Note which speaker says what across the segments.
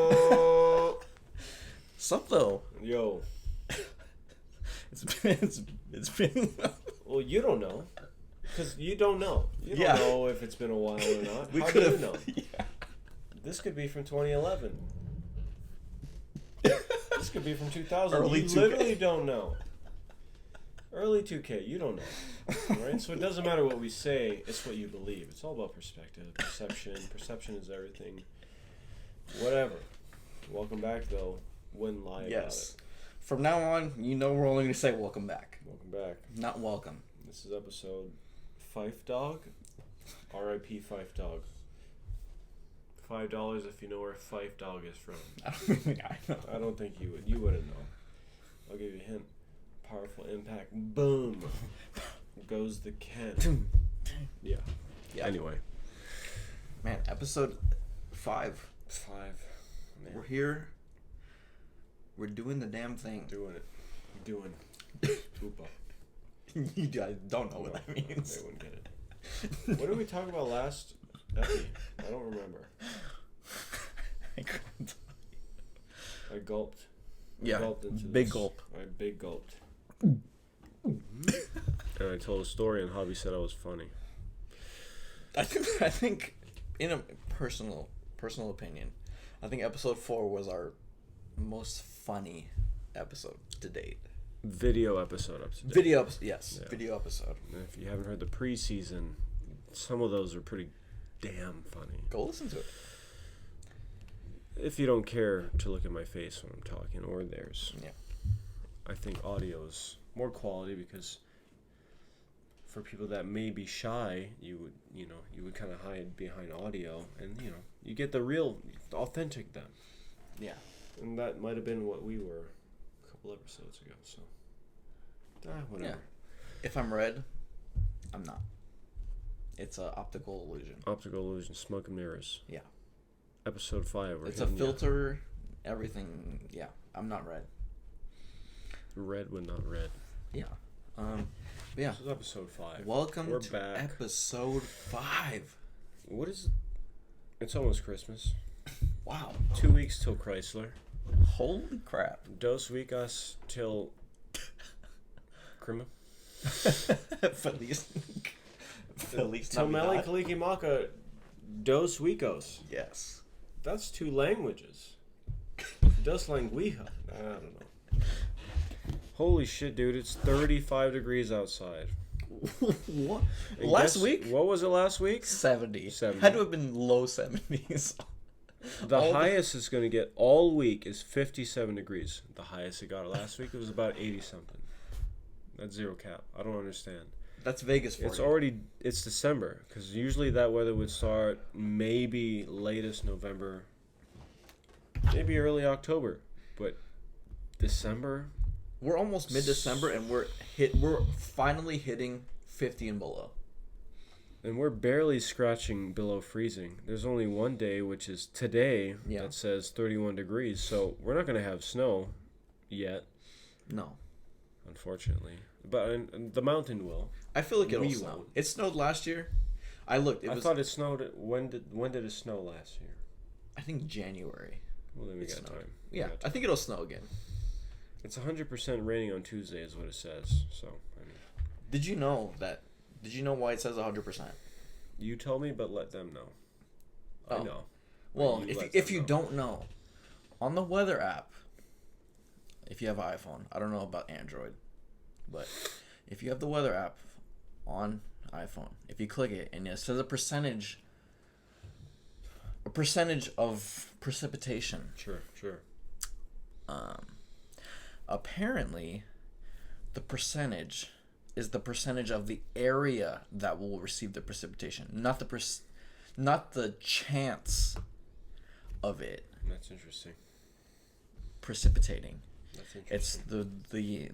Speaker 1: Yo.
Speaker 2: Sup though?
Speaker 1: Yo.
Speaker 2: It's been.
Speaker 1: Well, you don't know. Because you don't know. You don't know if it's been a while or not.
Speaker 2: We
Speaker 1: How
Speaker 2: could
Speaker 1: do you
Speaker 2: have.
Speaker 1: know?
Speaker 2: Yeah.
Speaker 1: This could be from 2011. This could be from 2000.
Speaker 2: Early
Speaker 1: you
Speaker 2: 2K.
Speaker 1: literally don't know. Early 2K, you don't know. Right? So it doesn't matter what we say, it's what you believe. It's all about perspective, perception. Perception is everything. Whatever. Welcome back, though. Wouldn't lie about it.
Speaker 2: From now on, we're only going to say welcome back.
Speaker 1: Welcome back.
Speaker 2: Not welcome.
Speaker 1: This is episode Fife Dog. R.I.P. Fife Dog. $5 if you know where Fife Dog is from.
Speaker 2: I don't think I know.
Speaker 1: I don't think you would. You wouldn't know. I'll give you a hint. Powerful impact. Boom. Goes the Ken. Yeah. Anyway.
Speaker 2: Man, episode 5.
Speaker 1: 5. Man.
Speaker 2: We're here. We're doing the damn thing.
Speaker 1: Doing it. Doing. Oopa.
Speaker 2: You guys don't know what that means.
Speaker 1: They wouldn't get it. What did we talk about last epi? I don't remember.
Speaker 2: I couldn't tell you.
Speaker 1: I gulped.
Speaker 2: Yeah.
Speaker 1: Gulped into
Speaker 2: Big
Speaker 1: this.
Speaker 2: gulp.
Speaker 1: I big gulped. And I told a story and Javi said I was funny.
Speaker 2: I think in a personal opinion, I think episode 4 was our most funny episode to date.
Speaker 1: Video episode up to date.
Speaker 2: Video episode.
Speaker 1: And if you haven't heard the preseason, some of those are pretty damn funny.
Speaker 2: Go listen to it.
Speaker 1: If you don't care to look at my face when I'm talking or theirs.
Speaker 2: Yeah.
Speaker 1: I think audio's more quality because for people that may be shy, you would kind of hide behind audio and, you get the real, authentic them.
Speaker 2: Yeah.
Speaker 1: And that might have been what we were a couple episodes ago, so. Whatever.
Speaker 2: Yeah. If I'm red, I'm not. It's an optical illusion.
Speaker 1: Optical illusion, smoke and mirrors.
Speaker 2: Yeah.
Speaker 1: Episode 5.
Speaker 2: It's a filter, everything. Yeah, I'm not red.
Speaker 1: Red but not red.
Speaker 2: Yeah. Yeah.
Speaker 1: This is episode 5.
Speaker 2: Welcome
Speaker 1: We're
Speaker 2: to
Speaker 1: back.
Speaker 2: episode 5.
Speaker 1: What is... It's almost Christmas.
Speaker 2: Wow.
Speaker 1: 2 weeks till Chrysler.
Speaker 2: Holy crap.
Speaker 1: 2 weeks till... Crema.
Speaker 2: Feliz
Speaker 1: Till Meli
Speaker 2: Navidad.
Speaker 1: Kalikimaka 2 weekos.
Speaker 2: Yes.
Speaker 1: That's 2 languages. Dos languija. I don't know. Holy shit, dude. It's 35 degrees outside.
Speaker 2: What?
Speaker 1: And
Speaker 2: Last
Speaker 1: guess-
Speaker 2: week?
Speaker 1: What was it last week?
Speaker 2: 70.
Speaker 1: 70.
Speaker 2: Had to have been low 70s.
Speaker 1: The highest it's going to get all week is 57 degrees. The highest it got last week, it was about 80 something. That's zero cap. I don't understand.
Speaker 2: That's Vegas for you.
Speaker 1: It's December, because usually that weather would start maybe latest November, maybe early October, but December.
Speaker 2: We're almost mid-December and we're finally hitting 50 and below.
Speaker 1: And we're barely scratching below freezing. There's only one day, which is today, that says 31 degrees. So we're not going to have snow yet.
Speaker 2: No.
Speaker 1: Unfortunately. But and the mountain will.
Speaker 2: I feel like it'll
Speaker 1: We
Speaker 2: snow.
Speaker 1: won't.
Speaker 2: It snowed last year. I looked.
Speaker 1: I thought it snowed. When did it snow last year?
Speaker 2: I think January.
Speaker 1: Well, then we got time.
Speaker 2: Yeah, I think it'll snow again.
Speaker 1: It's 100% raining on Tuesday is what it says. So, I mean.
Speaker 2: Did you know why it says 100%?
Speaker 1: You told me, but let them know.
Speaker 2: Oh.
Speaker 1: I know.
Speaker 2: Well, if you don't know, on the weather app, if you have an iPhone, I don't know about Android, but if you have the weather app on iPhone, if you click it and it says a percentage of precipitation.
Speaker 1: Sure.
Speaker 2: Apparently, the percentage is the percentage of the area that will receive the precipitation, not the chance of it.
Speaker 1: That's interesting.
Speaker 2: Precipitating.
Speaker 1: That's interesting.
Speaker 2: It's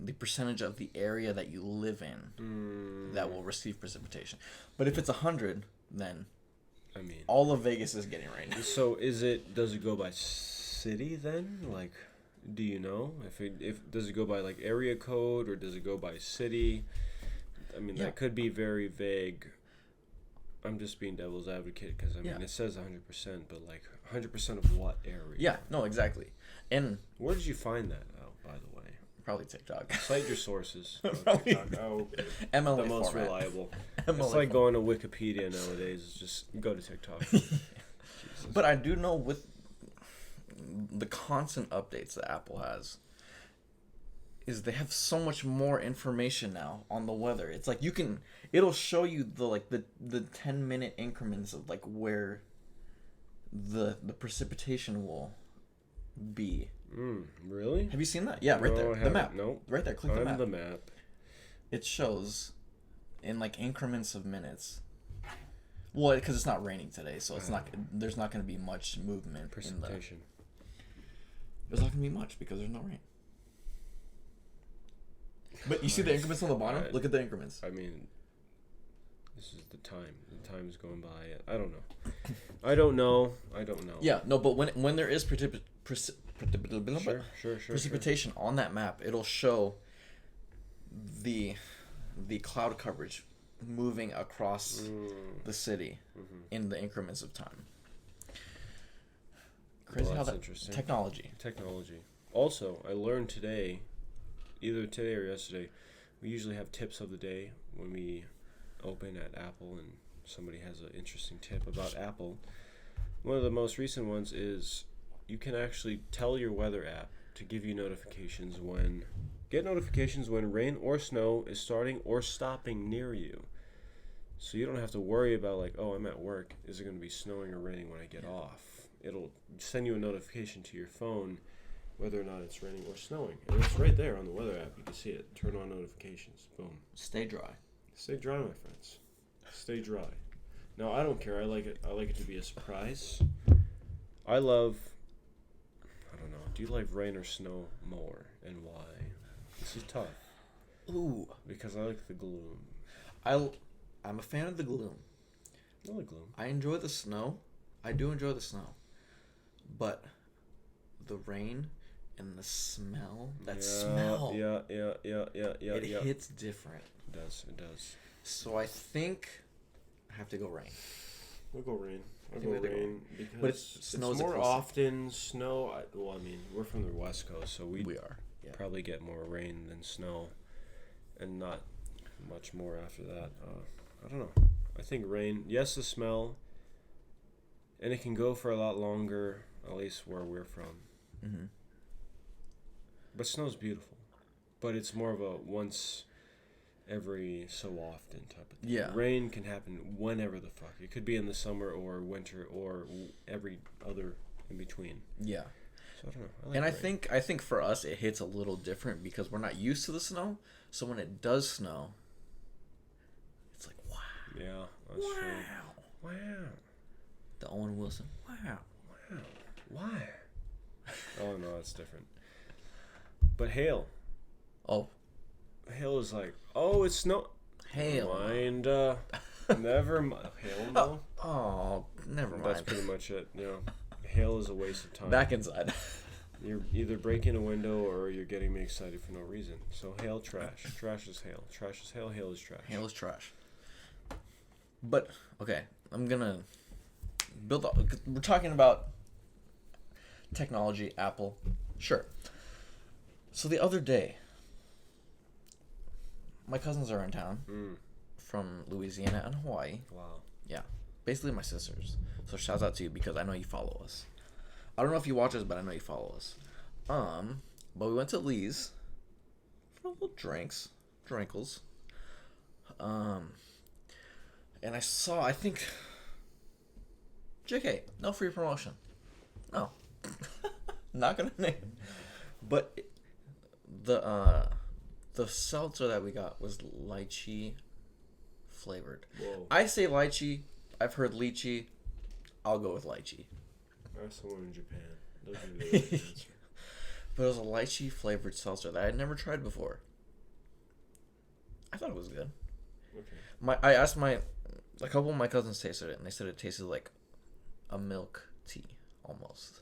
Speaker 2: the percentage of the area that you live in that will receive precipitation. But if it's 100, then
Speaker 1: I mean,
Speaker 2: all of Vegas is getting rain.
Speaker 1: So does it go by city then? Like, do you know if does it go by like area code or does it go by city? I mean, that could be very vague. I'm just being devil's advocate because I mean it says 100%, but like 100% of what area?
Speaker 2: Yeah, no, exactly. And
Speaker 1: where did you find that out, by the way?
Speaker 2: probably TikTok.
Speaker 1: Cite your sources.
Speaker 2: Probably
Speaker 1: TikTok. Oh, okay.
Speaker 2: MLA
Speaker 1: the most
Speaker 2: format.
Speaker 1: reliable.
Speaker 2: MLA
Speaker 1: It's like going to Wikipedia nowadays. It's just go to TikTok.
Speaker 2: But I do know with the constant updates that Apple has, is they have so much more information now on the weather. It's like it'll show you the 10-minute increments of like where the precipitation will be.
Speaker 1: Really?
Speaker 2: Have you seen that? Yeah, right there. The map.
Speaker 1: Nope.
Speaker 2: Right there. Click
Speaker 1: on
Speaker 2: the map.
Speaker 1: map.
Speaker 2: It shows in like increments of minutes. Well, because it's not raining today, so it's not. There's not going to be much movement.
Speaker 1: Precipitation.
Speaker 2: There's not going to be much because there's no rain. But you see the increments on the bottom? Look at the increments.
Speaker 1: I mean, this is the time. The time is going by. I don't know.
Speaker 2: Yeah, no, but when there is precipitation on that map, it'll show the cloud coverage moving across the city in the increments of time. Crazy how that
Speaker 1: interesting.
Speaker 2: Technology.
Speaker 1: Also, I learned today, either today or yesterday, we usually have tips of the day when we open at Apple and somebody has an interesting tip about Apple. One of the most recent ones is you can actually tell your weather app to give you notifications when rain or snow is starting or stopping near you. So you don't have to worry about like, oh, I'm at work. Is it going to be snowing or raining when I get off? It'll send you a notification to your phone whether or not it's raining or snowing. And it's right there on the weather app. You can see it. Turn on notifications. Boom.
Speaker 2: Stay dry.
Speaker 1: Stay dry, my friends. Stay dry. No, I don't care. I like it. I like it to be a surprise. I don't know. Do you like rain or snow more, and why? This is tough.
Speaker 2: Ooh.
Speaker 1: Because I like the gloom.
Speaker 2: I'm a fan of the gloom.
Speaker 1: I like gloom.
Speaker 2: I enjoy the snow. I do enjoy the snow. But the rain and the smell, smell.
Speaker 1: Yeah.
Speaker 2: It hits different.
Speaker 1: It does.
Speaker 2: So I think I have to go rain.
Speaker 1: I'll go rain. Because
Speaker 2: but it's
Speaker 1: more often snow. I mean, we're from the West Coast, so we
Speaker 2: are. Yeah.
Speaker 1: Probably get more rain than snow, and not much more after that. I don't know. I think rain. Yes, the smell, and it can go for a lot longer. At least where we're from.
Speaker 2: Mm-hmm.
Speaker 1: But snow's beautiful, but it's more of a once every so often type of thing.
Speaker 2: Yeah.
Speaker 1: Rain can happen whenever the fuck. It could be in the summer or winter or every other in between.
Speaker 2: Yeah.
Speaker 1: So I don't know.
Speaker 2: And I think for us it hits a little different because we're not used to the snow. So when it does snow, it's like wow.
Speaker 1: Yeah, that's true. Wow.
Speaker 2: The Owen Wilson. Wow.
Speaker 1: Why? Oh no, that's different. But hail.
Speaker 2: Oh.
Speaker 1: Hail is like, oh, it's snow.
Speaker 2: Hail.
Speaker 1: Mind. Never mind. Hail no.
Speaker 2: Oh, never mind.
Speaker 1: That's pretty much it. You know, hail is a waste of time.
Speaker 2: Back inside.
Speaker 1: You're either breaking a window or you're getting me excited for no reason. So hail, trash. Trash is hail. Trash is hail. Hail is trash.
Speaker 2: Hail is trash. But okay, I'm gonna build up. We're talking about technology, Apple. Sure. So the other day, my cousins are in town from Louisiana and Hawaii.
Speaker 1: Wow.
Speaker 2: Yeah. Basically my sisters. So shout out to you because I know you follow us. I don't know if you watch us, but I know you follow us. But we went to Lee's for a little drinkles. And I think JK, no free promotion. No. Not gonna name. But the seltzer that we got was lychee flavored.
Speaker 1: Whoa.
Speaker 2: I say lychee. I've heard lychee. I'll go with lychee.
Speaker 1: That's the one in Japan. Those are the right answer.
Speaker 2: But it was a lychee flavored seltzer that I had never tried before. I thought it was good.
Speaker 1: Okay.
Speaker 2: I asked a couple of my cousins tasted it, and they said it tasted like a milk tea almost.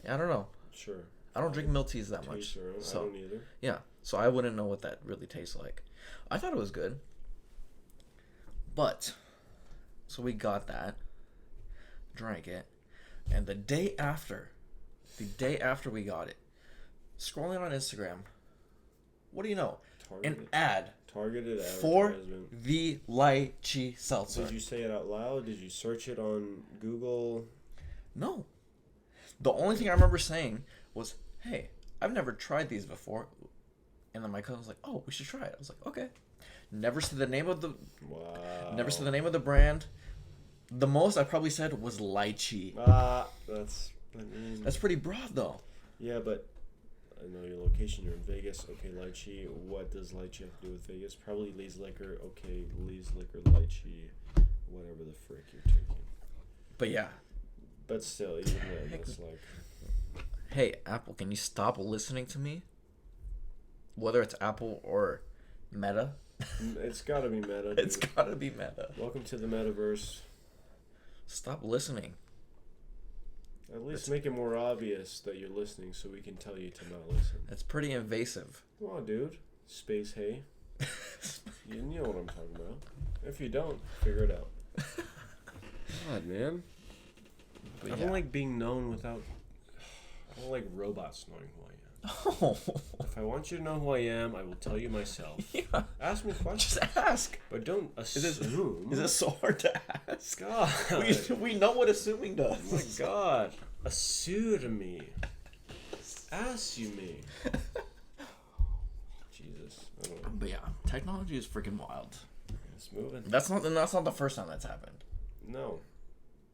Speaker 2: Yeah, I don't know.
Speaker 1: Sure.
Speaker 2: I don't drink milk teas that much.
Speaker 1: So, I don't either.
Speaker 2: Yeah, so I wouldn't know what that really tastes like. I thought it was good. But, so we got that. drank it, and the day after we got it, scrolling on Instagram, what do you know? An ad.
Speaker 1: Targeted
Speaker 2: for
Speaker 1: advertisement.
Speaker 2: the lychee seltzer.
Speaker 1: Did you say it out loud? Did you search it on Google?
Speaker 2: No. The only thing I remember saying was, "Hey, I've never tried these before," and then my cousin was like, "Oh, we should try it." I was like, "Okay." Never said the name of the.
Speaker 1: Wow.
Speaker 2: Never said the name of the brand. The most I probably said was lychee. That's pretty broad though.
Speaker 1: Yeah, but I know your location. You're in Vegas. Okay, lychee. What does lychee have to do with Vegas? Probably Lee's Liquor. Okay, Lee's Liquor, lychee, whatever the frick you're taking.
Speaker 2: But yeah.
Speaker 1: But still, even then, it's like.
Speaker 2: Hey, Apple, can you stop listening to me? Whether it's Apple or Meta.
Speaker 1: It's gotta be Meta. Dude.
Speaker 2: It's gotta be Meta.
Speaker 1: Welcome to the metaverse.
Speaker 2: Stop listening.
Speaker 1: At least make it more obvious that you're listening so we can tell you to not listen.
Speaker 2: That's pretty invasive.
Speaker 1: Come on, dude. Space hay. You know what I'm talking about. If you don't, figure it out. God, man.
Speaker 2: But
Speaker 1: I don't like being known without... I don't like robots knowing who I am.
Speaker 2: Oh.
Speaker 1: If I want you to know who I am, I will tell you myself.
Speaker 2: Yeah.
Speaker 1: Ask me questions.
Speaker 2: Just ask.
Speaker 1: But don't assume.
Speaker 2: Is it so hard to ask?
Speaker 1: God.
Speaker 2: We know what assuming does.
Speaker 1: Oh my God. Assume me. Ask you me. Jesus. I don't know.
Speaker 2: But yeah, technology is freaking wild.
Speaker 1: It's moving.
Speaker 2: That's not the first time that's happened.
Speaker 1: No.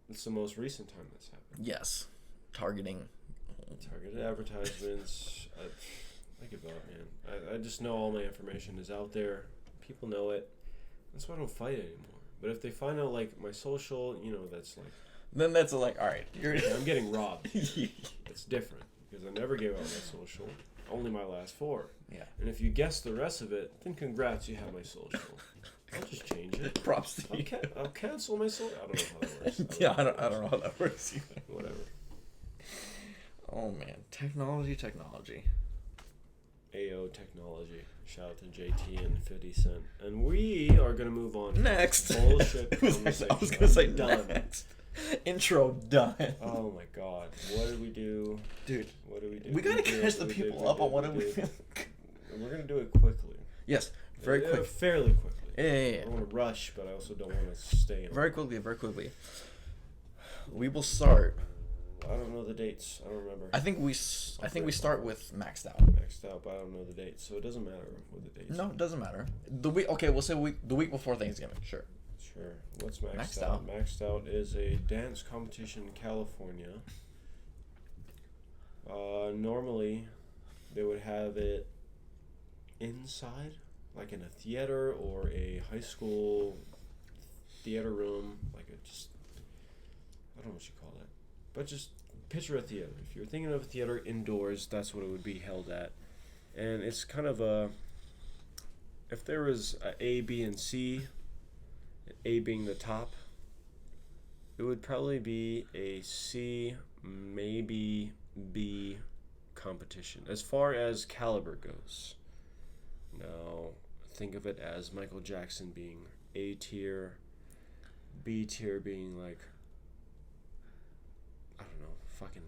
Speaker 1: It's the most recent time that's happened.
Speaker 2: Yes. Targeted
Speaker 1: advertisements. I give up, man. I just know all my information is out there. People know it. That's why I don't fight anymore. But if they find out, like, my social, that's like...
Speaker 2: Then that's like, all right.
Speaker 1: I'm getting robbed. It's different. Because I never gave out my social. Only my last 4.
Speaker 2: Yeah.
Speaker 1: And if you guess the rest of it, then congrats, you have my social. I'll just change it.
Speaker 2: Props to you.
Speaker 1: I'll cancel my social. I don't know how that works.
Speaker 2: I don't know how that works either.
Speaker 1: Whatever.
Speaker 2: Oh man, technology.
Speaker 1: AO technology. Shout out to JT and 50 Cent. And we are going to move on.
Speaker 2: Next.
Speaker 1: Bullshit conversation.
Speaker 2: I was going to say
Speaker 1: done.
Speaker 2: Next. Intro done.
Speaker 1: Oh my God. What did we do?
Speaker 2: Dude.
Speaker 1: What did we do?
Speaker 2: We got to catch the people up on what we
Speaker 1: We're going to do it quickly.
Speaker 2: Yes. Very quick.
Speaker 1: Fairly quickly.
Speaker 2: Yeah.
Speaker 1: I don't want to rush, but I also don't want to stay in.
Speaker 2: Very quickly. We will start.
Speaker 1: I don't know the dates. I don't remember.
Speaker 2: I think we start with maxed out.
Speaker 1: Maxed out, but I don't know the dates, so it doesn't matter what the dates.
Speaker 2: No, it doesn't matter. The week. Okay, we'll say the week before Thanksgiving. Sure.
Speaker 1: What's maxed out? Maxed out is a dance competition in California. Normally, they would have it inside, like in a theater or a high school theater room, like I don't know what you call that. But just picture a theater. If you're thinking of a theater indoors, that's what it would be held at. And it's kind of if there was A, B, and C, A being the top, it would probably be a C, maybe B competition, as far as caliber goes. Now, think of it as Michael Jackson being A tier, B tier being like, I don't know, fucking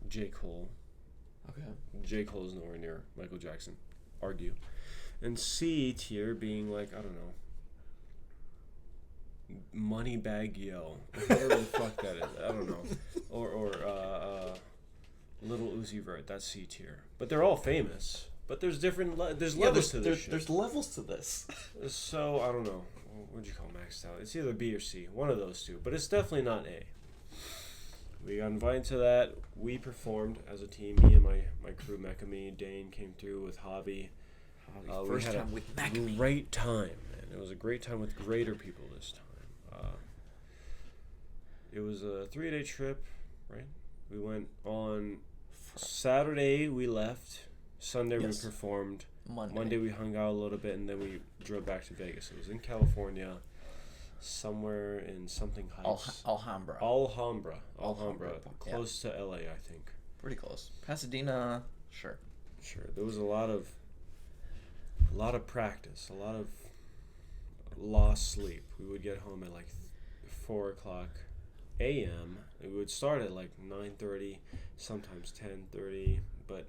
Speaker 1: J. Cole.
Speaker 2: Okay.
Speaker 1: J. Cole is nowhere near Michael Jackson, argue. And C tier being like, I don't know, Moneybag Yo, whatever the fuck that is, I don't know, or Little Uzi Vert, that's C tier. But they're all famous. But there's different, there's levels to this shit.
Speaker 2: There's levels to this.
Speaker 1: So I don't know, what'd you call maxed out? It's either B or C, one of those two. But it's definitely not A. We got invited to that. We performed as a team. Me and my crew, Mekami. Dane came through with Javi.
Speaker 2: First time with Mekami.
Speaker 1: Great time, man. It was a great time with greater people this time. It was a 3-day trip, right? We went on Saturday. We left. Sunday we performed. Monday we hung out a little bit, and then we drove back to Vegas. It was in California, somewhere in something Heights.
Speaker 2: Alhambra.
Speaker 1: Close to LA, I think.
Speaker 2: Pretty close. Pasadena, sure.
Speaker 1: There was a lot of practice, a lot of lost sleep. We would get home at like 4:00. a.m. It would start at like 9:30, sometimes 10:30, but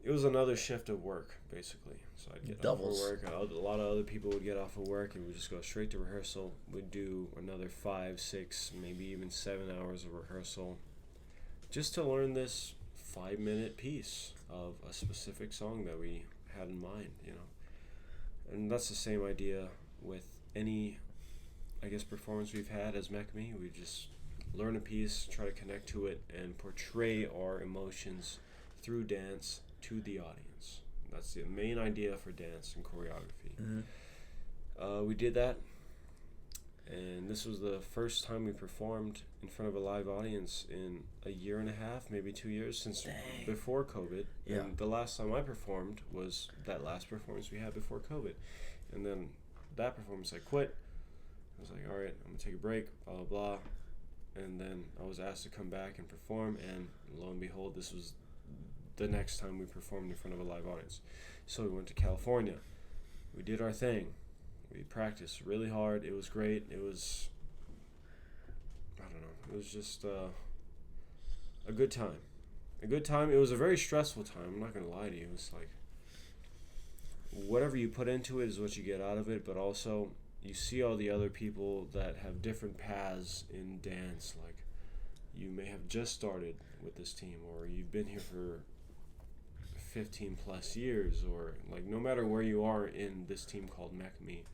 Speaker 1: it was another shift of work, basically. So I'd get
Speaker 2: Doubles.
Speaker 1: off of work. A lot of other people would get off of work, and we'd just go straight to rehearsal. We'd do another 5, 6, maybe even 7 hours of rehearsal just to learn this 5-minute piece of a specific song that we had in mind, you know. And that's the same idea with any, I guess, performance we've had as MechMe. We just learn a piece, try to connect to it, and portray our emotions through dance to the audience. That's the main idea for dance and choreography.
Speaker 2: Mm-hmm.
Speaker 1: We did that, and this was the first time we performed in front of a live audience in a year and a half, maybe 2 years, since before COVID.
Speaker 2: Yeah.
Speaker 1: And the last time I performed was that last performance we had before COVID. And then that performance I quit. I was like, all right, I'm going to take a break, blah, blah, blah. And then I was asked to come back and perform, and lo and behold, this was the next time we performed in front of a live audience. So we went to California. We did our thing. We practiced really hard. It was great. It was, I don't know, it was just a good time. A good time. It was a very stressful time. I'm not going to lie to you. It was like, whatever you put into it is what you get out of it, but also you see all the other people that have different paths in dance. Like, you may have just started with this team, or you've been here for 15 plus years, or like, no matter where you are in this team called MechMe,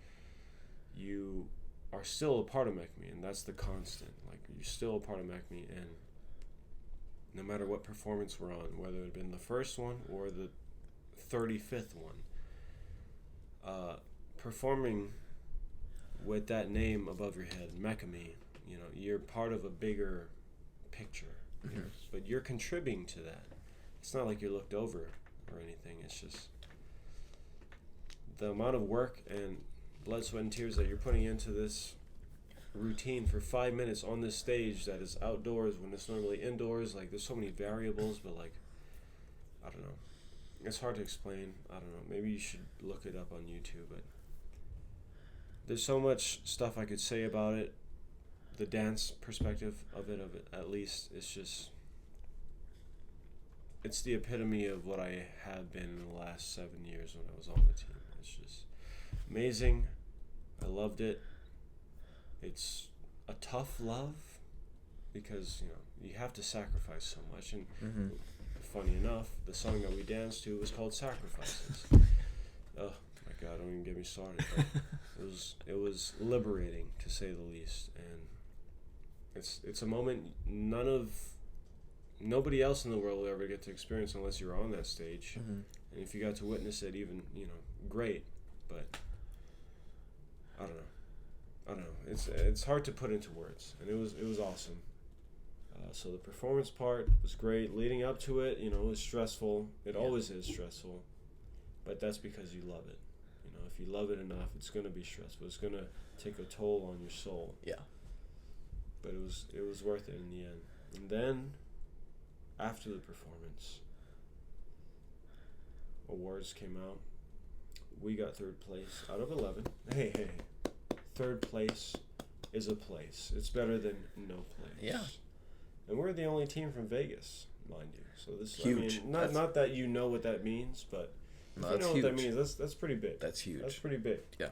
Speaker 1: you are still a part of MechMe, and that's the constant. Like, you're still a part of MechMe, and no matter what performance we're on, whether it had been the first one or the 35th one, performing with that name above your head, MechMe, you know, you're part of a bigger picture.
Speaker 2: Mm-hmm.
Speaker 1: But you're contributing to that. It's not like you're looked over or anything. It's just the amount of work and blood, sweat, and tears that you're putting into this routine for 5 minutes on this stage that is outdoors when it's normally indoors. Like, there's so many variables, but like, I don't know. It's hard to explain. I don't know. Maybe you should look it up on YouTube, but there's so much stuff I could say about it. The dance perspective of it at least, it's just, it's the epitome of what I have been in the last 7 years when I was on the team. It's just amazing. I loved it. It's a tough love because, you know, you have to sacrifice so much. And
Speaker 2: Mm-hmm.
Speaker 1: funny enough, the song that we danced to was called Sacrifices. Oh my God, don't even get me started. But it was liberating, to say the least, and it's a moment nobody else in the world will ever get to experience unless you're on that stage.
Speaker 2: Mm-hmm.
Speaker 1: And if you got to witness it, even, you know, great. But I don't know. It's hard to put into words, and it was awesome. So the performance part was great. Leading up to it, you know, it was stressful. It always is stressful, but that's because you love it. You know, if you love it enough, it's gonna be stressful. It's gonna take a toll on your soul.
Speaker 2: Yeah.
Speaker 1: But it was worth it in the end. And then, after the performance, awards came out. We got 3rd place out of 11. Hey. 3rd place is a place. It's better than no place.
Speaker 2: Yeah.
Speaker 1: And we're the only team from Vegas, mind you. So this
Speaker 2: Huge.
Speaker 1: I mean, not that you know what that means, but if you know
Speaker 2: huge.
Speaker 1: what that means, that's pretty big.
Speaker 2: That's huge.
Speaker 1: That's pretty big.
Speaker 2: Yeah.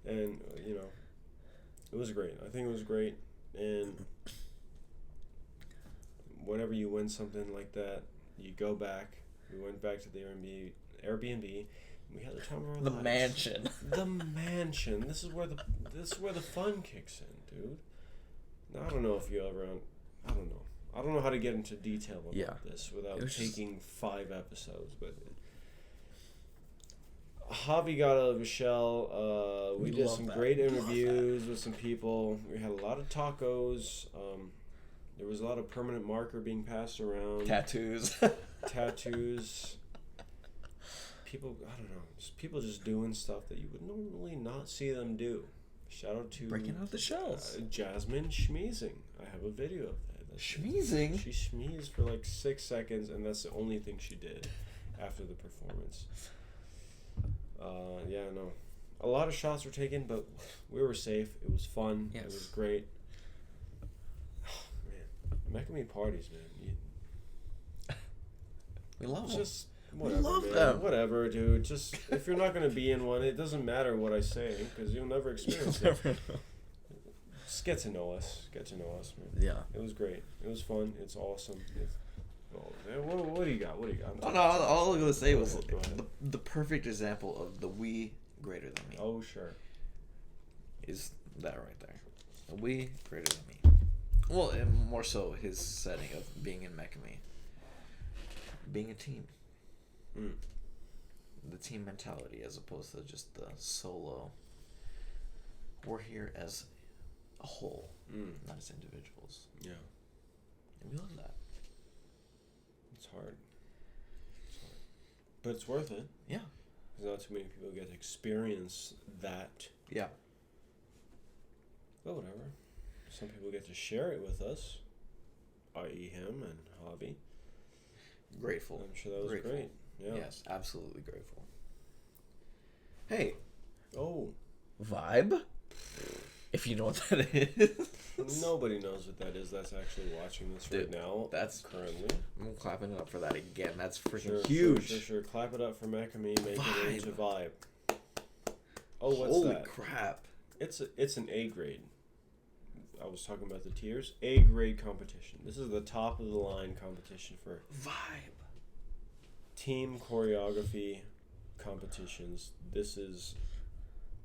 Speaker 1: And you know, it was great. I think it was great. And whenever you win something like that, you go back. We went back to the Airbnb. We had the time of our
Speaker 2: The
Speaker 1: lives.
Speaker 2: mansion.
Speaker 1: The mansion. This is where the fun kicks in, dude. Now, I don't know if you ever. I don't know. I don't know how to get into detail about this without taking 5 episodes, but Javi got a Michelle. We did some great interviews with some people. We had a lot of tacos. There was a lot of permanent marker being passed around.
Speaker 2: Tattoos.
Speaker 1: People, I don't know, people just doing stuff that you would normally not see them do. Shout out to
Speaker 2: Breaking out the shells.
Speaker 1: Jasmine schmeezing. I have a video of that.
Speaker 2: Schmeezing?
Speaker 1: She schmeezed for like 6 seconds, and that's the only thing she did after the performance. No. A lot of shots were taken, but we were safe. It was fun.
Speaker 2: Yes.
Speaker 1: It was great. Macamee parties, man.
Speaker 2: We love them.
Speaker 1: Just whatever,
Speaker 2: we love
Speaker 1: man.
Speaker 2: them.
Speaker 1: Whatever, dude. Just if you're not gonna be in one, it doesn't matter what I say because you'll never experience it. Just get to know us. Get to know us, man.
Speaker 2: Yeah.
Speaker 1: It was great. It was fun. It's awesome. What do you got? What do you got?
Speaker 2: All I was gonna say was
Speaker 1: Go ahead.
Speaker 2: the perfect example of the we greater than me.
Speaker 1: Oh sure.
Speaker 2: Is that right there? The we greater than me. Well, and more so his setting of being in Macamee. Being a team.
Speaker 1: Mm.
Speaker 2: The team mentality as opposed to just the solo. We're here as a whole, not as individuals.
Speaker 1: Yeah.
Speaker 2: And we love that.
Speaker 1: It's hard. But it's worth it.
Speaker 2: Yeah.
Speaker 1: Because not too many people get to experience that.
Speaker 2: Yeah.
Speaker 1: But whatever. Some people get to share it with us, i.e. him and Javi.
Speaker 2: Grateful.
Speaker 1: I'm sure that was great. Yeah.
Speaker 2: Yes, absolutely grateful. Hey.
Speaker 1: Oh.
Speaker 2: Vibe? If you know what that is.
Speaker 1: Nobody knows what that is that's actually watching this right now.
Speaker 2: That's
Speaker 1: currently.
Speaker 2: I'm clapping it up for that again. That's freaking
Speaker 1: Sure,
Speaker 2: huge.
Speaker 1: Sure. Clap it up for Macamee. Make
Speaker 2: Vibe.
Speaker 1: it into Vibe. Oh, what's
Speaker 2: Holy
Speaker 1: that?
Speaker 2: crap.
Speaker 1: It's an A grade. I was talking about the tiers. A grade competition. This is the top of the line competition for
Speaker 2: Vibe.
Speaker 1: team choreography competitions. This is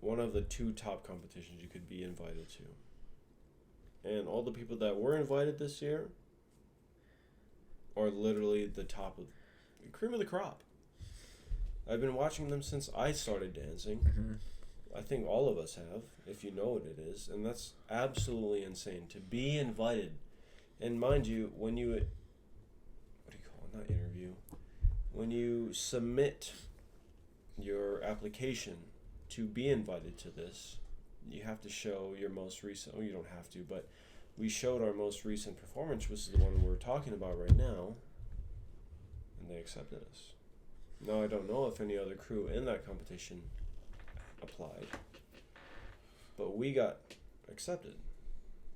Speaker 1: one of the 2 top competitions you could be invited to. And all the people that were invited this year are literally the top of cream of the crop. I've been watching them since I started dancing.
Speaker 2: Mm-hmm.
Speaker 1: I think all of us have, if you know what it is, and that's absolutely insane to be invited. And mind you, when you, what do you call it? Not interview. When you submit your application to be invited to this, you have to show your most recent. Oh, you don't have to, but we showed our most recent performance, which is the one we're talking about right now, and they accepted us. Now I don't know if any other crew in that competition applied, but we got accepted.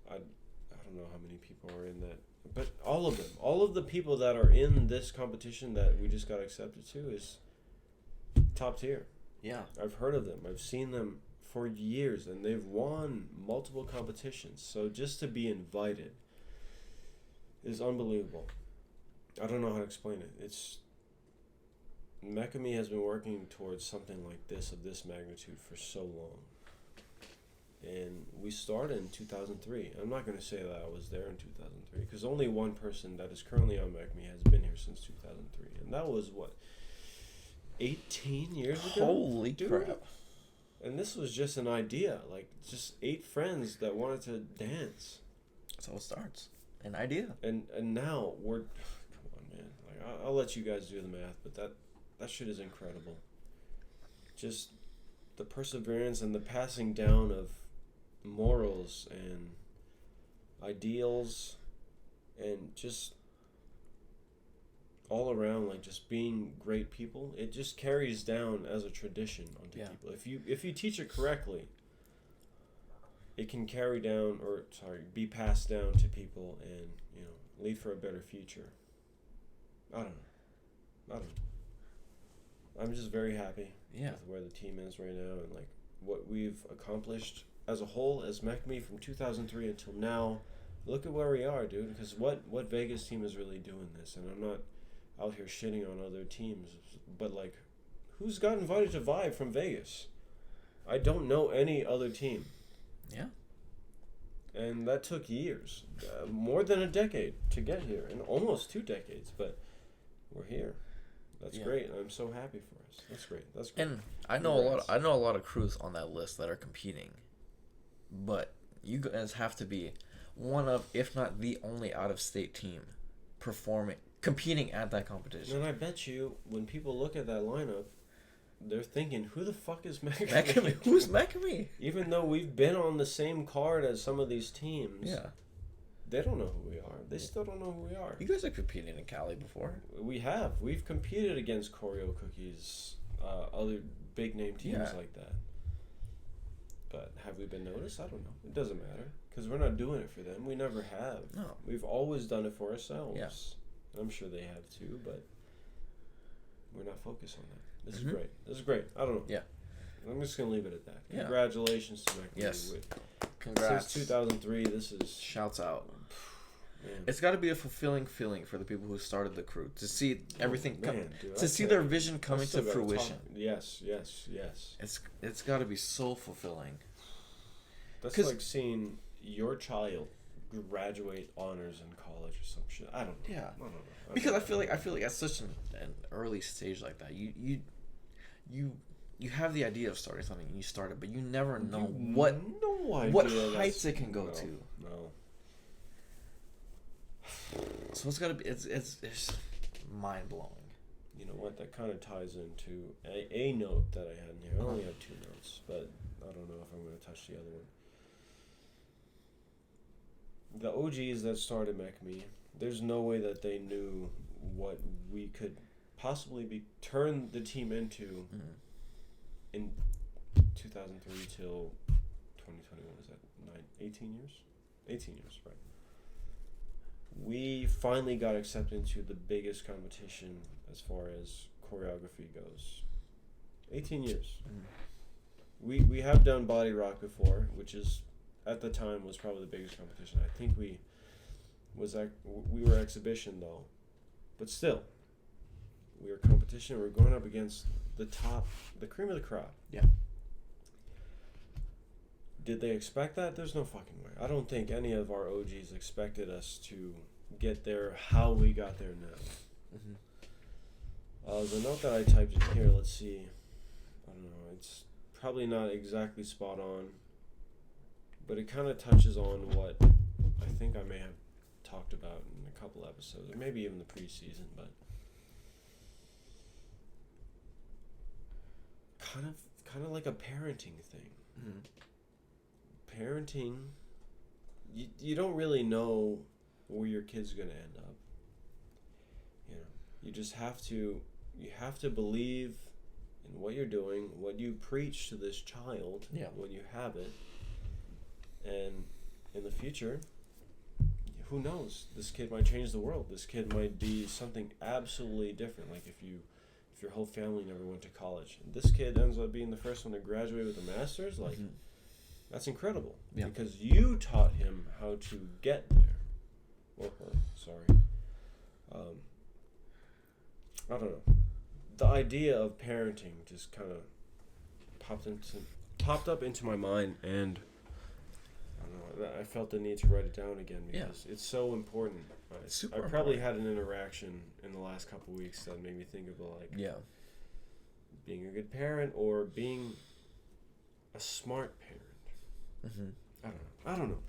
Speaker 1: I don't know how many people are in that, but all of the people that are in this competition that we just got accepted to is top tier.
Speaker 2: Yeah.
Speaker 1: I've heard of them. I've seen them for years, and they've won multiple competitions. So just to be invited is unbelievable. I don't know how to explain it. It's Macamee has been working towards something like this, of this magnitude, for so long. And we started in 2003. I'm not going to say that I was there in 2003, because only one person that is currently on Macamee has been here since 2003. And that was, what, 18 years ago?
Speaker 2: Holy crap.
Speaker 1: And this was just an idea, like just 8 friends that wanted to dance.
Speaker 2: That's how it starts. An idea.
Speaker 1: And now we're, come on, man. Like I'll let you guys do the math, but that shit is incredible. Just the perseverance and the passing down of morals and ideals, and just all around, like, just being great people. It just carries down as a tradition onto people. If you teach it correctly, it can carry down, or be passed down to people, and lead for a better future. I don't know. I'm just very happy with where the team is right now, and like what we've accomplished as a whole as Macamee from 2003 until now. Look at where we are, dude. Because what Vegas team is really doing this? And I'm not out here shitting on other teams, but like, who's got invited to Vibe from Vegas? I don't know any other team.
Speaker 2: Yeah.
Speaker 1: And that took years, more than a decade to get here, and almost 2 decades. But we're here. That's great. I'm so happy for us. That's great. That's great.
Speaker 2: And I know a lot of crews on that list that are competing, but you guys have to be one of, if not the only out-of-state team competing at that competition.
Speaker 1: And I bet you, when people look at that lineup, they're thinking, who the fuck is Macamee?
Speaker 2: Who's Macamee?
Speaker 1: Even though we've been on the same card as some of these teams, they don't know who we are. They still don't know who we are.
Speaker 2: You guys have competed in Cali before.
Speaker 1: We have. We've competed against Choreo Cookies, other big name teams like that. But have we been noticed? I don't know. It doesn't matter because we're not doing it for them. We never have.
Speaker 2: No.
Speaker 1: We've always done it for ourselves.
Speaker 2: Yeah.
Speaker 1: I'm sure they have too, but we're not focused on that. This
Speaker 2: Mm-hmm.
Speaker 1: is great. This is great. I don't know.
Speaker 2: Yeah.
Speaker 1: I'm just gonna leave it at that.
Speaker 2: Yeah.
Speaker 1: Congratulations to Mac.
Speaker 2: Yes. Congrats.
Speaker 1: Since 2003, this is
Speaker 2: Shouts out.
Speaker 1: man.
Speaker 2: It's got to be a fulfilling feeling for the people who started the crew to see everything come,
Speaker 1: dude,
Speaker 2: to see their vision coming to fruition.
Speaker 1: Yes.
Speaker 2: It's got to be so fulfilling.
Speaker 1: That's like seeing your child graduate honors in college or some shit. I don't know.
Speaker 2: Yeah.
Speaker 1: I don't know.
Speaker 2: Because I feel like at such an early stage like that, you have the idea of starting something and you start it, but you never know what heights it can go to.
Speaker 1: No.
Speaker 2: So it's gotta be it's mind blowing.
Speaker 1: You know what? That kind of ties into a note that I had in here. I only have 2 notes, but I don't know if I'm going to touch the other one. The OGs that started MechMe, there's no way that they knew what we could possibly turn the team into in 2003 till 2021. Is that 18 years? 18 years, right? We finally got accepted into the biggest competition as far as choreography goes. 18 years. We have done Body Rock before, which is at the time was probably the biggest competition. I think we were exhibition though, but still, we were competition. We were going up against the cream of the crop.
Speaker 2: Yeah.
Speaker 1: Did they expect that? There's no fucking way. I don't think any of our OGs expected us to get there how we got there now. The note that I typed in here, let's see. I don't know. It's probably not exactly spot on, but it kind of touches on what I think I may have talked about in a couple episodes, or maybe even the preseason, but kind of like a parenting thing. Parenting, you don't really know where your kid's gonna end up. You know, you just have to believe in what you're doing, what you preach to this child when you have it, and in the future, who knows? This kid might change the world. This kid might be something absolutely different. Like if your whole family never went to college, and this kid ends up being the first one to graduate with a master's, like. That's incredible because you taught him how to get there. Or her, sorry. I don't know. The idea of parenting just kind of popped up into my mind, and I don't know. I felt the need to write it down again because it's so important. I probably had an interaction in the last couple of weeks that made me think of being a good parent or being a smart parent. I don't know.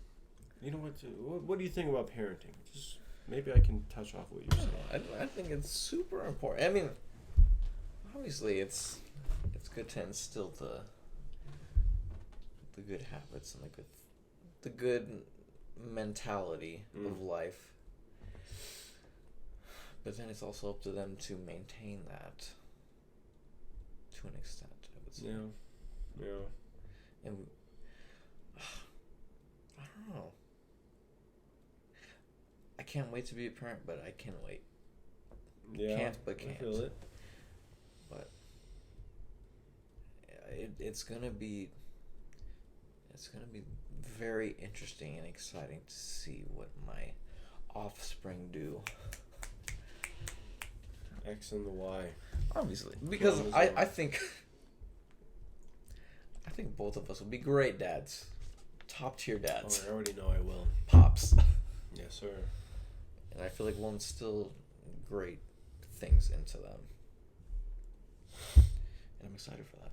Speaker 1: You know what do you think about parenting? Just maybe I can touch off what you're saying.
Speaker 2: I think it's super important. I mean, obviously it's good to instill the good habits and the good mentality of life. But then it's also up to them to maintain that to an extent, I would say. And I don't know. I can't wait to be a parent, but I can wait.
Speaker 1: Yeah,
Speaker 2: can't.
Speaker 1: I feel it.
Speaker 2: But it's gonna be very interesting and exciting to see what my offspring do.
Speaker 1: X and the Y.
Speaker 2: Obviously, because I think both of us will be great dads. Top tier dads.
Speaker 1: Oh, I already know I will.
Speaker 2: Pops.
Speaker 1: Yes, sir.
Speaker 2: And I feel like we'll instill great things into them. And I'm excited for that.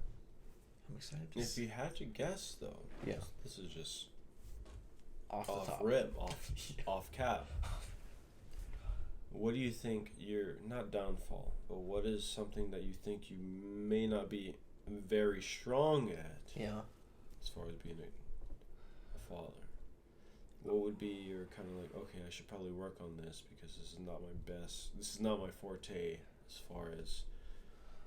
Speaker 2: I'm excited to
Speaker 1: If you had to guess, though, this is just
Speaker 2: off the top.
Speaker 1: Rip, off cap. What do you think your, not downfall, but what is something that you think you may not be very strong at?
Speaker 2: Yeah.
Speaker 1: As far as being a father. What would be your kind of like, okay, I should probably work on this because this is not my best, this is not my forte as far as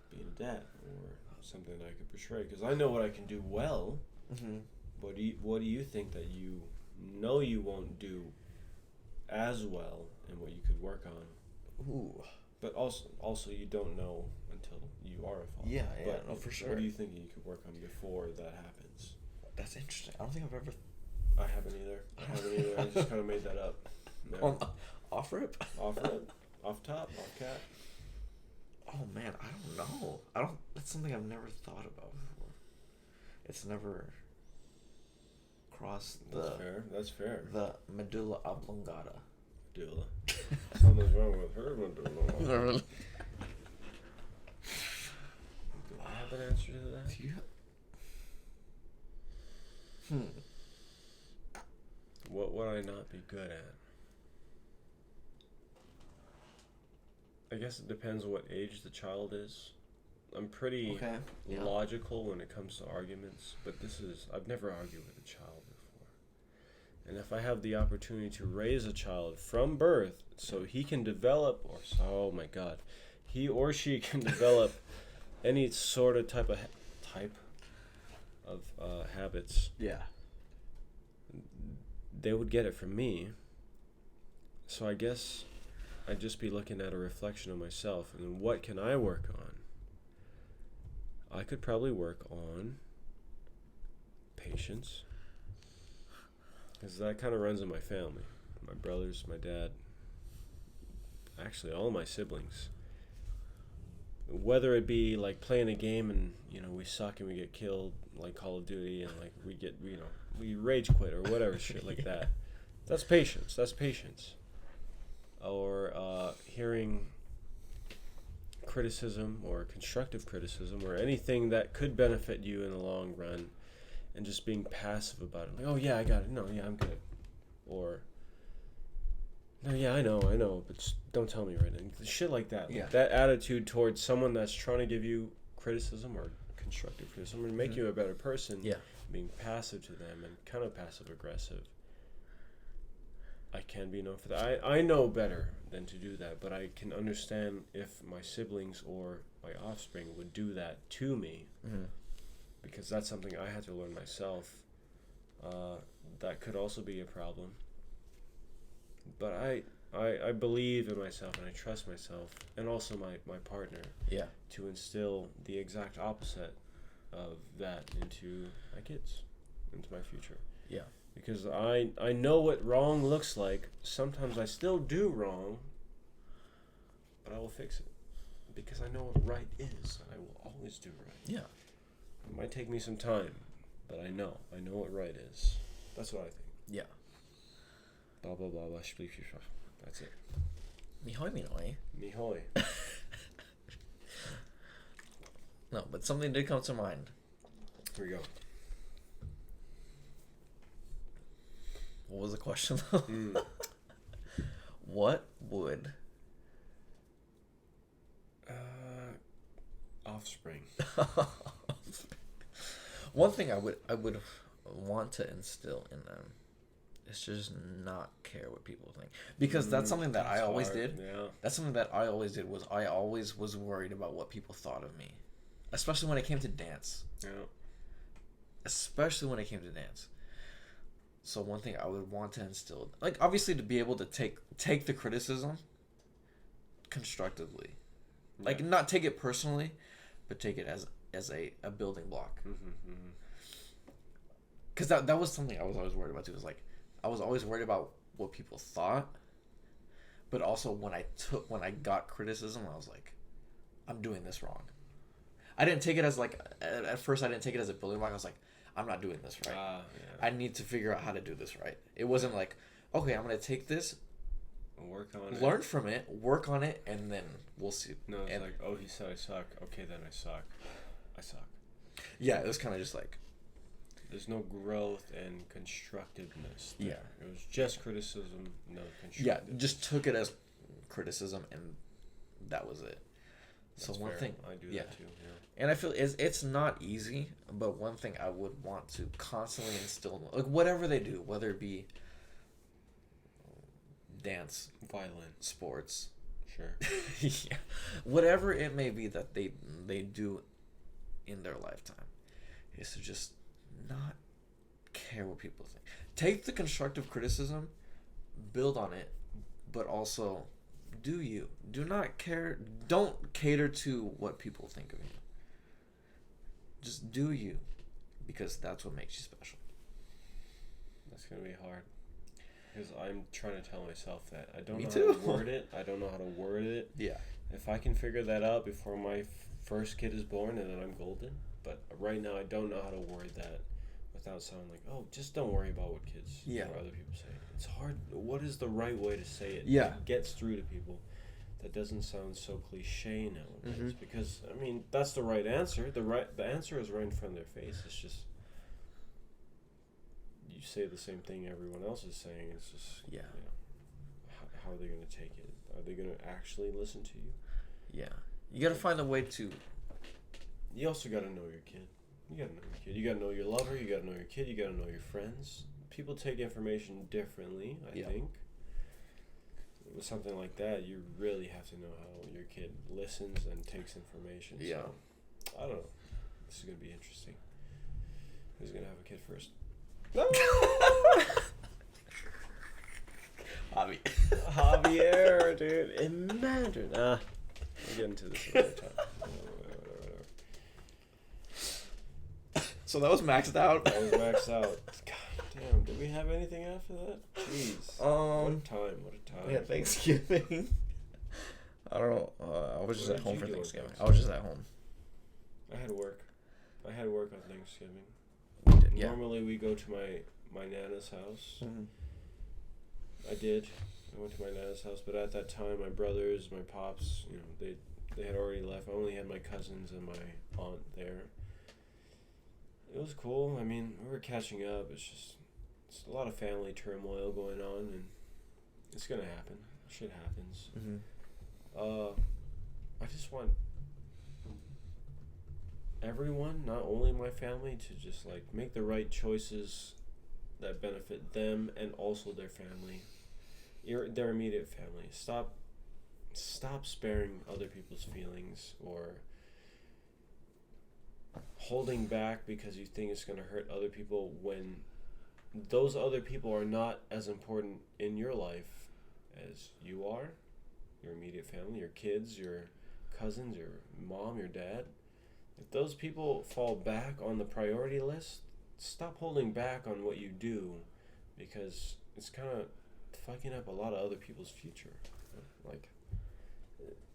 Speaker 1: being a dad or something that I could portray. Because I know what I can do well,
Speaker 2: Mm-hmm.
Speaker 1: What do you think that you know you won't do as well, and what you could work on?
Speaker 2: Ooh.
Speaker 1: But also you don't know until you are a father.
Speaker 2: Yeah,
Speaker 1: but
Speaker 2: no, for sure.
Speaker 1: What do you think you could work on before that happens?
Speaker 2: That's interesting. I don't think I've ever...
Speaker 1: I haven't either. I just kind of made that up. No.
Speaker 2: Off rip?
Speaker 1: Off rip? Off top? Off cap?
Speaker 2: Oh, man, I don't know. That's something I've never thought about before. It's never crossed
Speaker 1: That's fair.
Speaker 2: the medulla oblongata.
Speaker 1: Medulla. Something's wrong with her medulla. Do I have an answer to that?
Speaker 2: Yeah.
Speaker 1: What would I not be good at? I guess it depends what age the child is. I'm pretty logical when it comes to arguments, but I've never argued with a child before. And if I have the opportunity to raise a child from birth so he can develop, he or she can develop any sort of type of habits.
Speaker 2: Yeah.
Speaker 1: They would get it from me. So I guess I'd just be looking at a reflection of myself, and what can I work on? I could probably work on patience, because that kind of runs in my family. My brothers, my dad, actually all of my siblings. Whether it be like playing a game and we suck and we get killed, like Call of Duty, and like we rage quit or whatever shit like that. That's patience. Or hearing criticism or constructive criticism or anything that could benefit you in the long run, and just being passive about it. Like, oh yeah, I got it. No, yeah, I'm good. Or, no, yeah, I know, but just don't tell me right now. Shit like that.
Speaker 2: Yeah.
Speaker 1: Like that attitude towards someone that's trying to give you criticism or constructive criticism and make you a better person.
Speaker 2: Yeah.
Speaker 1: Being passive to them and kind of passive aggressive. I can be known for that. I know better than to do that, but I can understand if my siblings or my offspring would do that to me, because that's something I had to learn myself. That could also be a problem. But I believe in myself, and I trust myself, and also my partner, to instill the exact opposite of that into my kids, into my future.
Speaker 2: Yeah.
Speaker 1: Because I know what wrong looks like. Sometimes I still do wrong, but I will fix it. Because I know what right is, and I will always do right.
Speaker 2: Yeah.
Speaker 1: It might take me some time, but I know what right is. That's what I think.
Speaker 2: Yeah.
Speaker 1: Blah, blah, blah, blah, spleef, that's it. Mihoi.
Speaker 2: No, but something did come to mind.
Speaker 1: Here we go.
Speaker 2: What was the question, though? What would...
Speaker 1: offspring.
Speaker 2: One thing I would want to instill in them is to just not care what people think. Because that's something that I always did.
Speaker 1: Yeah.
Speaker 2: That's something that I always did, was I always was worried about what people thought of me. Especially when it came to dance.
Speaker 1: Yeah.
Speaker 2: Especially when it came to dance. So one thing I would want to instill, like, obviously to be able to take the criticism constructively. Yeah. Like, not take it personally, but take it as a building block. Because that was something I was always worried about too. Was like, I was always worried about what people thought, but also when I got criticism, I was like, I'm doing this wrong. I didn't take it as like, at first I didn't take it as a building block. I was like, I'm not doing this right. Yeah. I need to figure out how to do this right. It wasn't like, okay, I'm going to take this, learn from it, work on it, and then we'll see.
Speaker 1: No, it's like, oh, he said I suck. Okay, then I suck.
Speaker 2: Yeah, it was kind of just like...
Speaker 1: There's no growth and constructiveness there.
Speaker 2: Yeah.
Speaker 1: It was just criticism, no constructiveness.
Speaker 2: Yeah, just took it as criticism, and that was it.
Speaker 1: That's
Speaker 2: so one
Speaker 1: fair.
Speaker 2: thing...
Speaker 1: I do that too, yeah.
Speaker 2: And I feel it's not easy, but one thing I would want to constantly instill, like whatever they do, whether it be dance,
Speaker 1: violin,
Speaker 2: sports,
Speaker 1: sure,
Speaker 2: yeah, whatever it may be that they do in their lifetime, is to just not care what people think. Take the constructive criticism, build on it, but also do you. Do not care. Don't cater to what people think of you. Just do you, because that's what makes you special.
Speaker 1: That's going to be hard. Because I'm trying to tell myself that. I don't
Speaker 2: Me
Speaker 1: know
Speaker 2: too.
Speaker 1: how to word it. I don't know how to word it.
Speaker 2: Yeah.
Speaker 1: If I can figure that out before my first kid is born, and then I'm golden. But right now, I don't know how to word that without sounding like, oh, just don't worry about what kids or other people say. It's hard. What is the right way to say it?
Speaker 2: Yeah.
Speaker 1: That gets through to people. That doesn't sound so cliche nowadays.
Speaker 2: Mm-hmm.
Speaker 1: Because, I mean, that's the right answer. The answer is right in front of their face. It's just... You say the same thing everyone else is saying. It's just,
Speaker 2: Yeah.
Speaker 1: You know, how are they going to take it? Are they going to actually listen to you?
Speaker 2: Yeah. You got to find a way to...
Speaker 1: You also got to know your kid. You got to know your kid. You got to know your lover. You got to know your kid. You got to know your friends. People take information differently, I think. With something like that, you really have to know how your kid listens and takes information.
Speaker 2: Yeah.
Speaker 1: So, I don't know. This is going to be interesting. Who's going to have a kid first? Javier, dude. Imagine. We'll get into this another time. Whatever.
Speaker 2: So that was maxed out.
Speaker 1: That was maxed out. God damn, did we have anything after that? Jeez. What a time.
Speaker 2: Yeah, Thanksgiving. I don't know. I was just
Speaker 1: What
Speaker 2: at
Speaker 1: did
Speaker 2: home
Speaker 1: you
Speaker 2: for
Speaker 1: do on
Speaker 2: Thanksgiving. I
Speaker 1: Thanksgiving?
Speaker 2: was just at home.
Speaker 1: I had work on Thanksgiving.
Speaker 2: Yeah.
Speaker 1: Normally we go to my Nana's house.
Speaker 2: Mm-hmm.
Speaker 1: I did. I went to my Nana's house, but at that time, my brothers, my pops, you know, they had already left. I only had my cousins and my aunt there. It was cool. I mean, we were catching up. It's a lot of family turmoil going on, and it's gonna happen. Shit happens.
Speaker 2: Mm-hmm.
Speaker 1: I just want everyone, not only my family, to just like make the right choices that benefit them and also their family, their immediate family. Stop sparing other people's feelings or holding back because you think it's going to hurt other people when those other people are not as important in your life as you are, your immediate family, your kids, your cousins, your mom, your dad. If those people fall back on the priority list, stop holding back on what you do, because it's kind of fucking up a lot of other people's future. Like,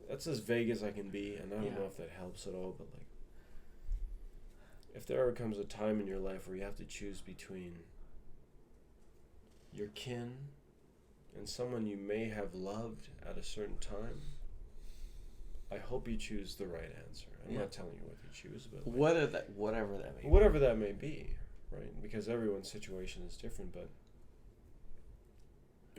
Speaker 1: that's as vague as I can be, and I don't know if that helps at all, but like, if there ever comes a time in your life where you have to choose between your kin and someone you may have loved at a certain time, I hope you choose the right answer. I'm not telling you what to choose, but like, whatever that may be, right? Because everyone's situation is different, but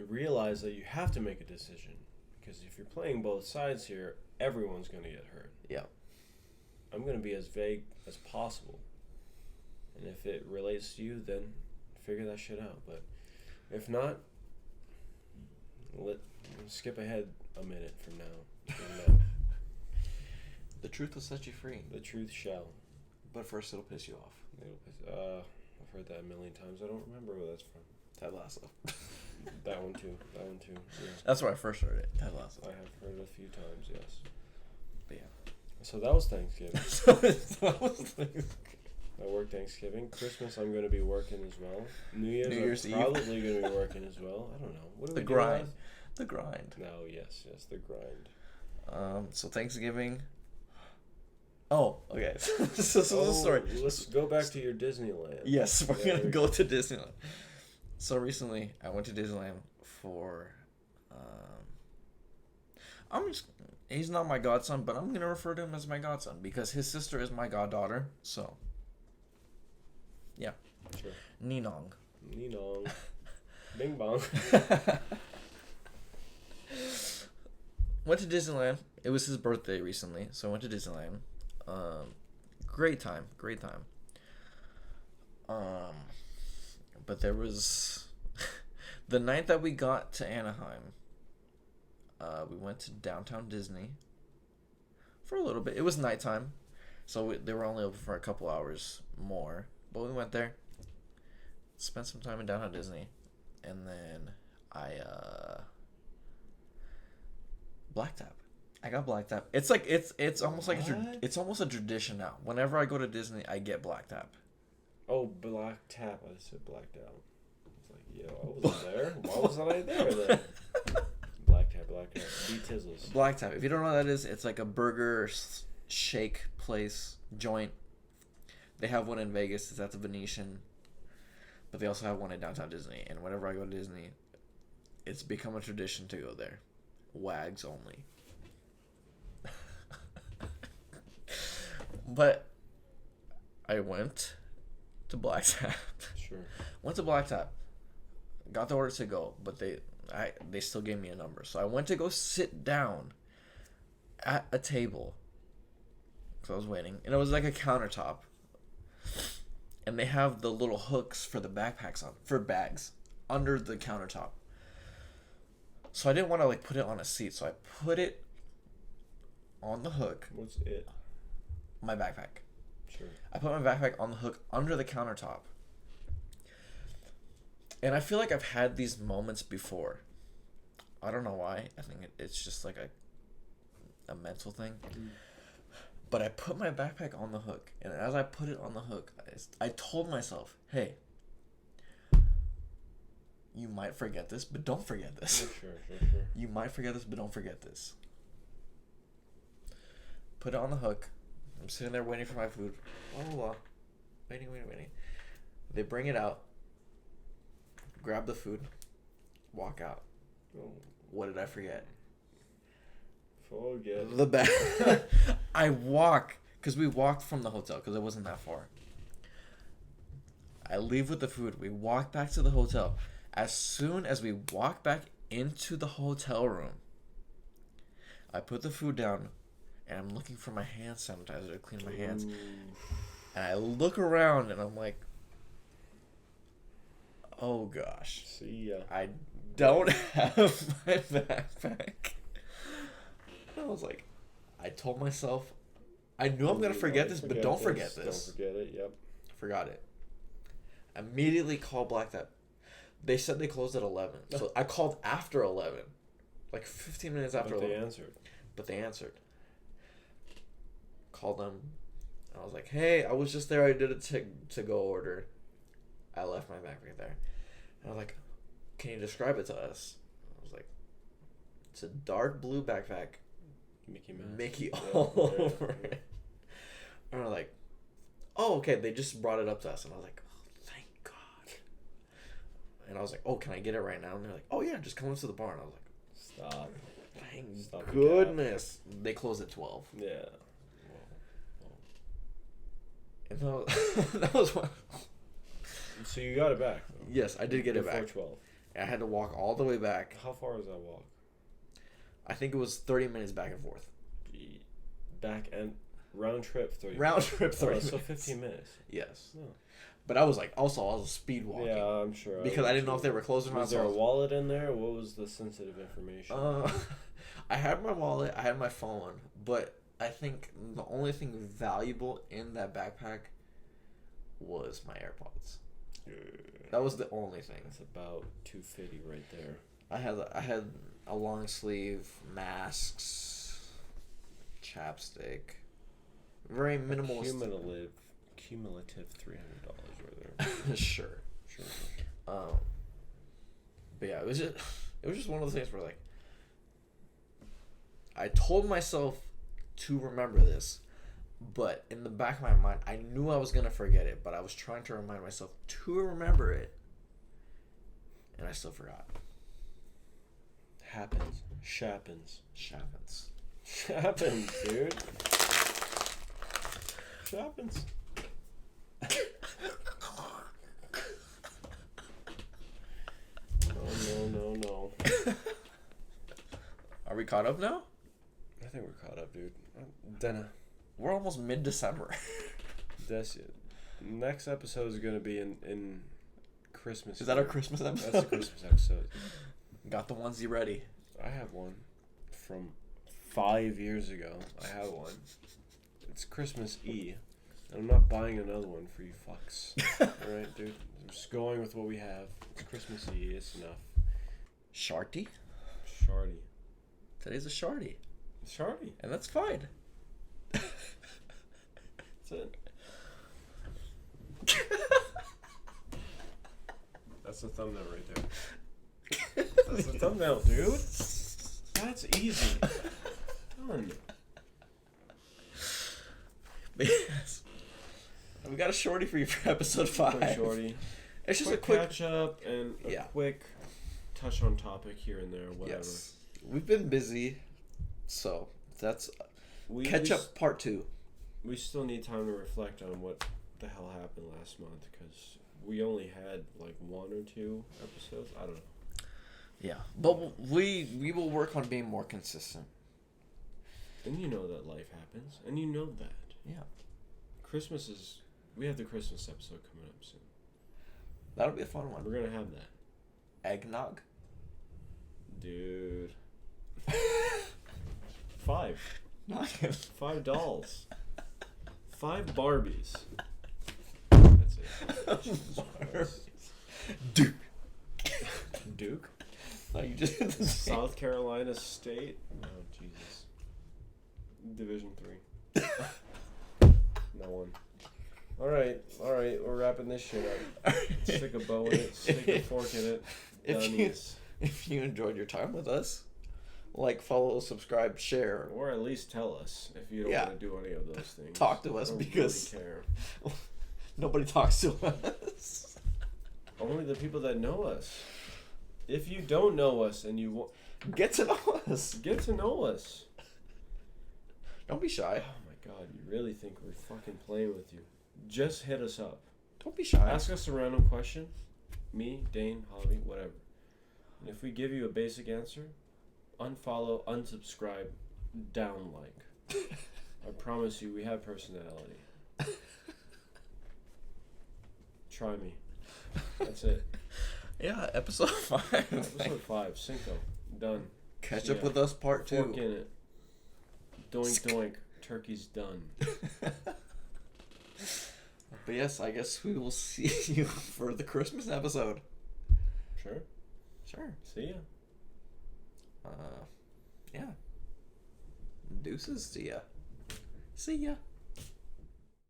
Speaker 1: realize that you have to make a decision, because if you're playing both sides here, everyone's going to get hurt.
Speaker 2: Yeah.
Speaker 1: I'm going to be as vague as possible, and if it relates to you, then figure that shit out. But if not, skip ahead a minute from now.
Speaker 2: The truth will set you free.
Speaker 1: The truth shall.
Speaker 2: But first it'll piss you off.
Speaker 1: I've heard that a million times. I don't remember where that's from.
Speaker 2: Ted Lasso.
Speaker 1: That one too. Yeah.
Speaker 2: That's where I first heard it. Ted Lasso.
Speaker 1: I have heard it a few times, yes.
Speaker 2: But yeah.
Speaker 1: So that was Thanksgiving. I work Thanksgiving. Christmas, I'm going to be working as well. New Year's I'm probably going to be working as well. I don't know. What do we do?
Speaker 2: The grind.
Speaker 1: No, yes, the grind.
Speaker 2: So Thanksgiving. Oh, okay. so sorry.
Speaker 1: Let's go back to your Disneyland.
Speaker 2: Yes, we're going to go to Disneyland. So recently, I went to Disneyland for... he's not my godson, but I'm going to refer to him as my godson because his sister is my goddaughter, so... Yeah.
Speaker 1: Sure.
Speaker 2: Ninong.
Speaker 1: Bing bong.
Speaker 2: Went to Disneyland. It was his birthday recently, so I went to Disneyland. Great time. But there was the night that we got to Anaheim. We went to downtown Disney for a little bit. It was nighttime, so they were only open for a couple hours more. But we went there. spent some time in downtown Disney, and then I Black Tap. I got Black Tap. It's like it's almost like it's almost a tradition now. Whenever I go to Disney, I get Black Tap.
Speaker 1: Oh, Black Tap. I said blacked out. It's like, yo, I wasn't there. Why wasn't I there then? Black Tap. Beat Tizzles.
Speaker 2: Black Tap. If you don't know what that is, it's like a burger shake place joint. They have one in Vegas. It's at the Venetian. But they also have one in downtown Disney. And whenever I go to Disney, it's become a tradition to go there. Wags only. But I went to Black Tap.
Speaker 1: Sure.
Speaker 2: Went to Black Tap. Got the order to go, but they still gave me a number. So I went to go sit down at a table. Because I was waiting. And it was like a countertop. And they have the little hooks for the backpacks for bags under the countertop. So I didn't want to like put it on a seat, so I put it on the hook.
Speaker 1: What's it?
Speaker 2: My backpack.
Speaker 1: Sure.
Speaker 2: I put my backpack on the hook under the countertop. And I feel like I've had these moments before. I don't know why. I think it's just like a mental thing. Mm. But I put my backpack on the hook, and as I put it on the hook, I told myself, hey, you might forget this, but don't forget this.
Speaker 1: Sure.
Speaker 2: You might forget this, but don't forget this. Put it on the hook. I'm sitting there waiting for my food. Blah, blah, blah. Waiting. They bring it out. Grab the food. Walk out.
Speaker 1: Oh.
Speaker 2: What did I forget?
Speaker 1: Forget
Speaker 2: the bag. I walk, because we walked from the hotel, because it wasn't that far. I leave with the food. We walk back to the hotel. As soon as we walk back into the hotel room, I put the food down, and I'm looking for my hand sanitizer to clean my hands. And I look around, and I'm like, oh gosh.
Speaker 1: See ya.
Speaker 2: I don't have my backpack. I was like, I told myself, I knew I'm going to forget this, but don't forget this.
Speaker 1: Don't forget it, yep.
Speaker 2: Forgot it. Immediately called Black Tap. They said they closed at 11. So I called after 11. Like 15 minutes after 11. But they answered. Called them. I was like, hey, I was just there. I did a to-go order. I left my backpack there. And I was like, can you describe it to us? I was like, it's a dark blue backpack. Mickey all over it. And we're like, oh, okay. They just brought it up to us. And I was like, oh, thank God. And I was like, oh, can I get it right now? And they're like, oh, yeah, just come into the bar. And I was like,
Speaker 1: stop.
Speaker 2: Thank goodness. They closed at 12.
Speaker 1: Yeah.
Speaker 2: And that was one.
Speaker 1: So you got it back, though?
Speaker 2: Yes, I did get it back.
Speaker 1: Before 12.
Speaker 2: I had to walk all the way back.
Speaker 1: How far was that walk?
Speaker 2: I think it was 30 minutes back and forth.
Speaker 1: Back and round trip 30
Speaker 2: Round trip 30
Speaker 1: minutes. So
Speaker 2: minutes.
Speaker 1: 15 minutes.
Speaker 2: Yes.
Speaker 1: Oh.
Speaker 2: But I was speed walking.
Speaker 1: Yeah, I'm sure.
Speaker 2: Because I didn't know if they were closed or not.
Speaker 1: Was there a wallet in there? What was the sensitive information?
Speaker 2: I had my wallet. I had my phone. But I think the only thing valuable in that backpack was my AirPods. That was the only thing.
Speaker 1: That's about $250 right there.
Speaker 2: I had a long sleeve, masks, chapstick, very minimal.
Speaker 1: Cumulative $300 right there.
Speaker 2: Sure. But yeah, it was just one of those things where like I told myself to remember this, but in the back of my mind, I knew I was gonna forget it, but I was trying to remind myself to remember it, and I still forgot.
Speaker 1: Happens. Shappens, dude. Shappens. No.
Speaker 2: Are we caught up now?
Speaker 1: I think we're caught up, dude. Then
Speaker 2: we're almost mid-December.
Speaker 1: That's it. Next episode is gonna be in Christmas.
Speaker 2: Is that our Christmas episode?
Speaker 1: That's the Christmas episode.
Speaker 2: Got the onesie ready.
Speaker 1: I have one from 5 years ago. I have one. It's Christmas Eve. I'm not buying another one for you fucks. Alright, dude? I'm just going with what we have. It's Christmassy. It's enough.
Speaker 2: Sharty?
Speaker 1: Shardy.
Speaker 2: Today's a Shardy.
Speaker 1: Shardy.
Speaker 2: And that's fine.
Speaker 1: That's it. That's the thumbnail right there. That's the thumbnail, dude. That's easy. Done.
Speaker 2: But yes. We got a shorty for you for episode 5.
Speaker 1: Quick shorty.
Speaker 2: It's just
Speaker 1: quick
Speaker 2: a quick
Speaker 1: catch up and a quick touch on topic here and there, whatever.
Speaker 2: Yes. We've been busy, so that's Ketchup part 2.
Speaker 1: We still need time to reflect on what the hell happened last month, because we only had like 1 or 2 episodes. I don't know.
Speaker 2: Yeah, but we will work on being more consistent.
Speaker 1: And you know that life happens, and you know that.
Speaker 2: Yeah.
Speaker 1: We have the Christmas episode coming up soon.
Speaker 2: That'll be a fun one.
Speaker 1: We're going to have that.
Speaker 2: Eggnog?
Speaker 1: Dude. 5. $5 dolls. 5 Barbies. That's it.
Speaker 2: Duke.
Speaker 1: Duke?
Speaker 2: No, you just hit the
Speaker 1: South Carolina State? Oh, Jesus. Division 3. No one. Alright, we're wrapping this shit up. Stick a bow in it, stick a fork in it.
Speaker 2: If you enjoyed your time with us, like, follow, subscribe, share.
Speaker 1: Or at least tell us if you don't want to do any of those things.
Speaker 2: Talk to us, because
Speaker 1: really care.
Speaker 2: Nobody talks to us.
Speaker 1: Only the people that know us. If you don't know us and you want...
Speaker 2: Get to know us.
Speaker 1: Get to know us.
Speaker 2: Don't be shy.
Speaker 1: Oh my god, you really think we're fucking playing with you? Just hit us up.
Speaker 2: Don't be shy.
Speaker 1: Ask us a random question. Me, Dane, Javi, whatever. And if we give you a basic answer, unfollow, unsubscribe, down like. I promise you, we have personality. Try me. That's it.
Speaker 2: Yeah, episode 5.
Speaker 1: Episode 5, Cinco. Done.
Speaker 2: Catch up with us part 2.
Speaker 1: Fork in it. Doink doink. Turkey's done.
Speaker 2: But yes, I guess we will see you for the Christmas episode.
Speaker 1: Sure. See ya.
Speaker 2: Yeah. Deuces. See ya.